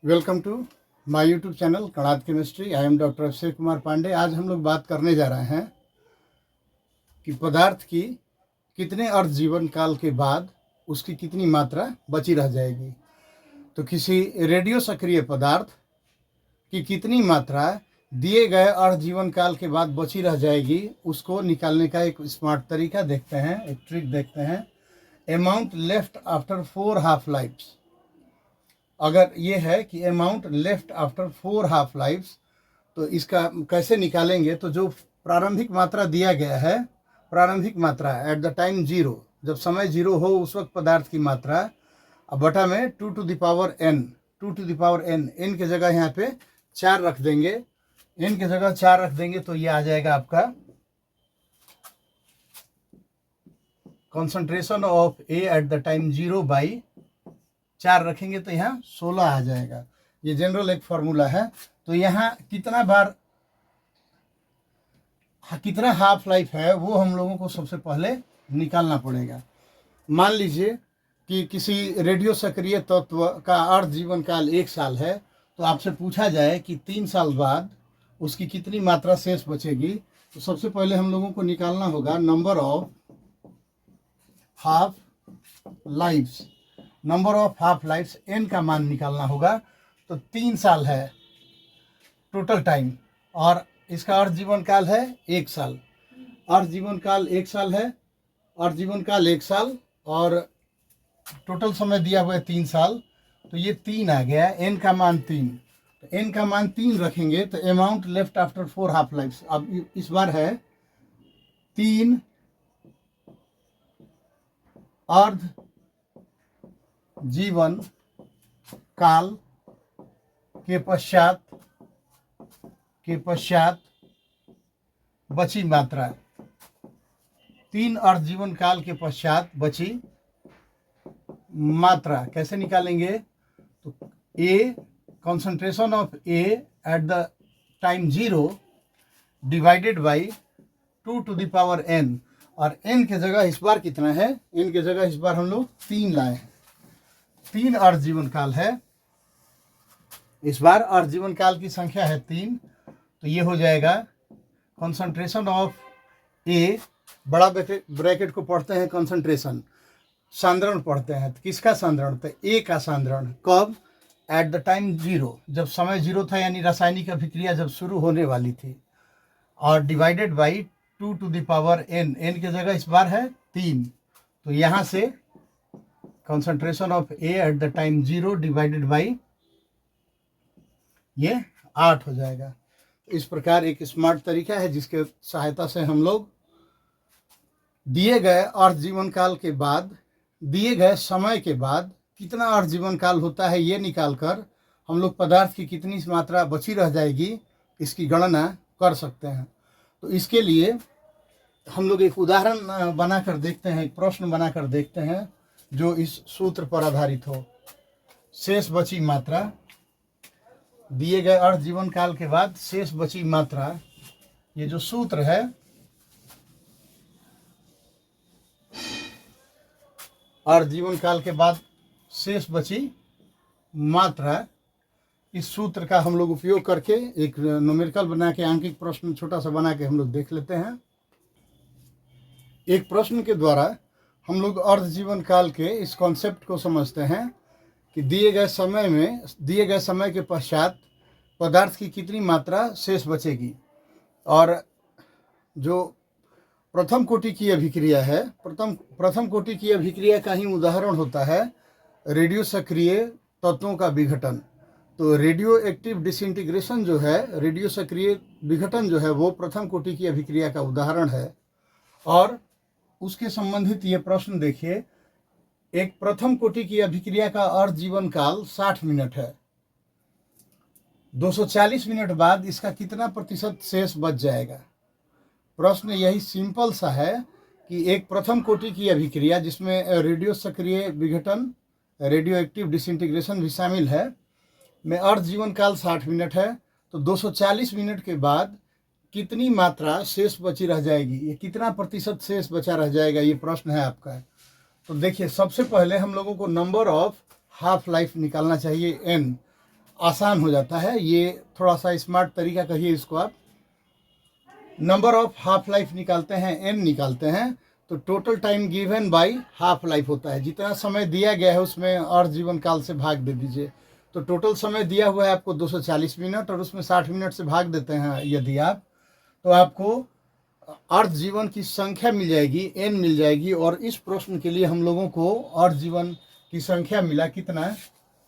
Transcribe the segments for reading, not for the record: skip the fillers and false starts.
Welcome to my YouTube channel Kanad chemistry. I am doctor Akshay Kumar Pandey. आज हम लोग बात करने जा रहे हैं कि पदार्थ की कितने अर्ध जीवन काल के बाद उसकी कितनी मात्रा बची रह जाएगी। तो किसी रेडियो सक्रिय पदार्थ की कितनी मात्रा दिए गए अर्ध जीवन काल के बाद बची रह जाएगी, उसको निकालने का एक स्मार्ट तरीका देखते हैं, एक ट्रिक देखते हैं। Amount left after 4 half lifes. अगर ये है कि amount left after 4 half lifes, तो इसका कैसे निकालेंगे। तो जो प्रारंभिक मात्रा दिया गया है, प्रारंभिक मात्रा एट द टाइम 0, जब समय 0 हो उस वक्त पदार्थ की मात्रा, अब बटा में 2 to the power n, 2 to the power n, n की जगह यहाँ पे 4 रख देंगे, n की जगह 4 रख देंगे तो ये आ जाएगा आपका concentration of A at the time 0 by 4 रखेंगे तो यहाँ 16 आ जाएगा। ये जनरल एक फॉर्मूला है। तो यहाँ कितना बार कितना हाफ लाइफ है वो हम लोगों को सबसे पहले निकालना पड़ेगा। मान लीजिए कि किसी रेडियो सक्रिय तत्व का अर्ध जीवन काल 1 साल है, तो आपसे पूछा जाए कि 3 साल बाद उसकी कितनी मात्रा शेष बचेगी। तो सबसे पहले हम लोगों को निकालना होगा number of half lifes. Number of half lifes n का मान निकालना होगा। तो 3 साल है टोटल टाइम और इसका अर्ध जीवन काल है 1 साल। अर्ध जीवन काल 1 साल है, अर्ध जीवन काल 1 साल और टोटल समय दिया हुआ है 3 साल। तो ये 3 आ गया, n का मान 3। तो n का मान 3 रखेंगे तो amount left after 4 half lifes, अब इस बार है 3 अर्ध जीवन काल के पश्चात बची मात्रा। 3 अर्ध जीवन काल के पश्चात बची मात्रा कैसे निकालेंगे। तो A, concentration of A at the time 0 divided by 2 to the power n, और n के जगह इस बार कितना है, n के जगह इस बार हम लोग 3 लाए हैं। 3 अर्ध जीवन काल है, इस बार अर्ध जीवन काल की संख्या है 3। तो ये हो जाएगा कॉन्सेंट्रेशन ऑफ ए, बड़ा ब्रैकेट को पढ़ते हैं कॉन्सेंट्रेशन, सांद्रण पढ़ते हैं। तो किसका सांद्रण, तो ए का सांद्रण। कब, एट द टाइम 0, जब समय 0 था, यानी रासायनिक अभिक्रिया जब शुरू होने वाली थी, और divided by 2 to the power n, n की जगह इस बार है 3। तो यहाँ से concentration of A at the time 0 divided by ये 8 हो जाएगा। इस प्रकार एक स्मार्ट तरीका है जिसके सहायता से हम लोग दिए गए अर्ध जीवन काल के बाद, दिए गए समय के बाद कितना अर्ध जीवन काल होता है ये निकालकर हम लोग पदार्थ की कितनी मात्रा बची रह जाएगी इसकी गणना कर सकते हैं। तो इसके लिए हम लोग एक उदाहरण बनाकर देखते हैं, एक प्रश्न बनाकर देखते हैं जो इस सूत्र पर आधारित हो। शेष बची मात्रा, दिए गए अर्ध जीवन काल के बाद शेष बची मात्रा, ये जो सूत्र है, अर्ध जीवन काल के बाद शेष बची मात्रा, इस सूत्र का हम लोग उपयोग करके एक न्यूमेरिकल बना के, आंकिक प्रश्न छोटा सा बना के हम लोग देख लेते हैं। एक प्रश्न के द्वारा हम लोग अर्ध जीवन काल के इस कॉन्सेप्ट को समझते हैं कि दिए गए समय के पश्चात पदार्थ की कितनी मात्रा शेष बचेगी। और जो प्रथम कोटि की अभिक्रिया है, प्रथम कोटि की अभिक्रिया का ही उदाहरण होता है रेडियो सक्रिय तत्वों का विघटन। तो रेडियो एक्टिव डिसइंटीग्रेशन जो है, रेडियो सक्रिय विघटन जो है, वो प्रथम कोटि की अभिक्रिया का उदाहरण है। और उसके संबंधित ये प्रश्न देखिए, एक प्रथम कोटि की अभिक्रिया का अर्ध जीवन काल 60 मिनट है। 240 मिनट बाद इसका कितना प्रतिशत शेष बच जाएगा। प्रश्न यही सिंपल सा है कि एक प्रथम कोटि की अभिक्रिया जिसमें रेडियो सक्रिय विघटन, रेडियो एक्टिव डिसइंटीग्रेशन भी शामिल है, में अर्ध जीवन काल 60 मिनट है। तो 240 मिनट के बाद कितनी मात्रा शेष बची रह जाएगी, ये कितना प्रतिशत शेष बचा रह जाएगा, ये प्रश्न है आपका। तो देखिए, सबसे पहले हम लोगों को नंबर ऑफ हाफ लाइफ निकालना चाहिए n। आसान हो जाता है। ये थोड़ा सा स्मार्ट तरीका कहिए इसको आप। नंबर ऑफ हाफ लाइफ निकालते हैं, n निकालते हैं, तो total time given by half life होता है। जितना समय दिया गया है उसमें अर्थ जीवन काल से भाग दे दीजिए। तो टोटल समय दिया हुआ है आपको 240 मिनट, और उसमें 60 मिनट से भाग देते हैं यदि आप, तो आपको अर्थ जीवन की संख्या मिल जाएगी, n मिल जाएगी। और इस प्रश्न के लिए हम लोगों को अर्थ जीवन की संख्या मिला कितना,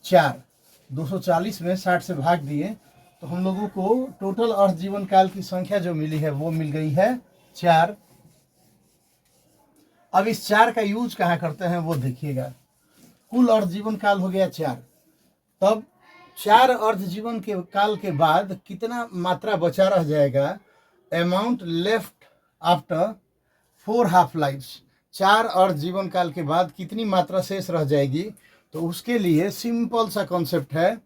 4। 240 में 60 से भाग दिए तो हम लोगों को टोटल अर्थ जीवन काल की संख्या जो मिली है वो मिल गई है 4। अब इस 4 का यूज कहाँ करते हैं वो देखिएगा। कुल अर्थ जीवन काल हो गया 4, तब 4 अर्थ जीवन के काल के बाद कितना मात्रा बचा रह जाएगा, amount left after 4 half lifes. 4 अर्थ जीवन काल के बाद कितनी मात्रा शेष रह जाएगी, तो उसके लिए सिंपल सा कॉन्सेप्ट है,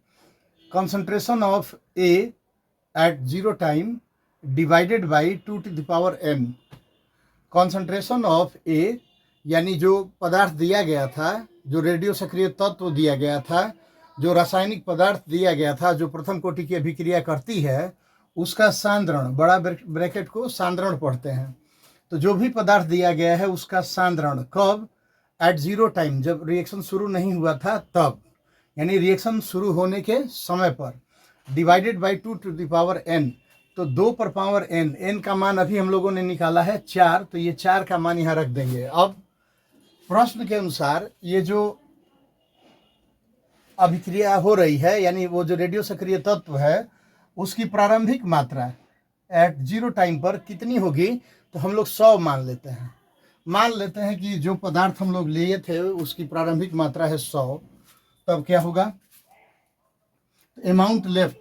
concentration of A at 0 time divided by 2 to the power n। Concentration of A यानी जो पदार्थ दिया गया था, जो रेडियो सक्रिय तत्व दिया गया था, जो रासायनिक पदार्थ दिया गया था, जो प्रथम कोटि की अभिक्रिया करती है, उसका सांद्रण, बड़ा ब्रैकेट को सांद्रण पढ़ते हैं। तो जो भी पदार्थ दिया गया है उसका सांद्रण कब, एट 0 टाइम, जब रिएक्शन शुरू नहीं हुआ था तब, यानी रिएक्शन शुरू होने के समय पर, divided by 2 to the power n। तो 2 पर पावर n, n का मान अभी हम लोगों ने निकाला है 4, तो ये 4 का मान यहाँ रख देंगे। अब प्रश्न के अनुसार ये जो अभिक्रिया हो रही है, यानी वो जो रेडियो सक्रिय तत्व है, उसकी प्रारंभिक मात्रा एट 0 टाइम पर कितनी होगी, तो हम लोग 100 मान लेते हैं। मान लेते हैं कि जो पदार्थ हम लोग लिए थे उसकी प्रारंभिक मात्रा है 100, तब क्या होगा, अमाउंट लेफ्ट,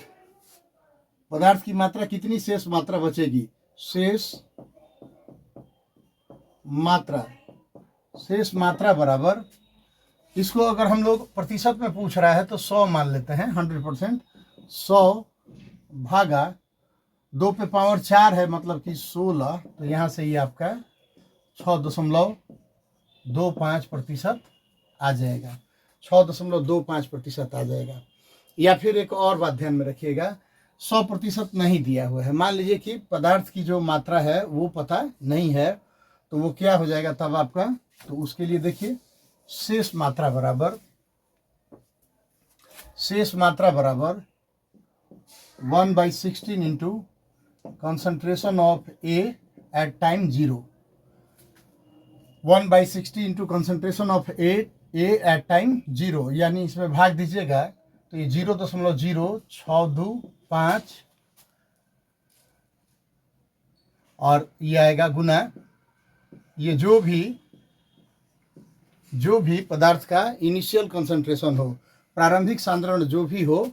पदार्थ की मात्रा कितनी शेष मात्रा बचेगी, शेष मात्रा बराबर, इसको अगर हम लोग प्रतिशत में पूछ रहा है तो 100 मान लेते हैं, 100%। 100 भागा 2 पे पावर 4 है, मतलब कि 16, तो यहाँ से ही आपका 6.25% आ जाएगा, 6.25% आ जाएगा। या फिर एक और बात ध्यान में रखिएगा, 100% नहीं दिया हुआ है। मान लीजिए कि पदार्थ की जो मात्रा है वो पता नहीं है, तो वो क्या हो जाएगा तब आपका, तो उसके लिए देखिए शेष मात्रा बराबर 1/16 into concentration of A at time 0। 1/60 into concentration of A at time 0, यानी इसमें भाग दीजिएगा तो ये 0.0625 और ये आएगा गुना, ये जो भी पदार्थ का इनिशियल कंसंट्रेशन हो, प्रारंभिक सांद्रण जो भी हो,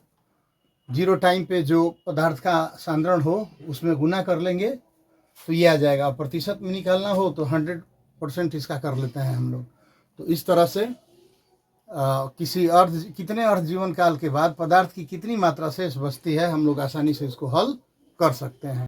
0 टाइम पे जो पदार्थ का सांद्रण हो उसमें गुना कर लेंगे तो ये आ जाएगा। प्रतिशत में निकालना हो तो 100% इसका कर लेते हैं हम लोग। तो इस तरह से कितने अर्थ जीवन काल के बाद पदार्थ की कितनी मात्रा शेष बचती है, हम लोग आसानी से इसको हल कर सकते हैं।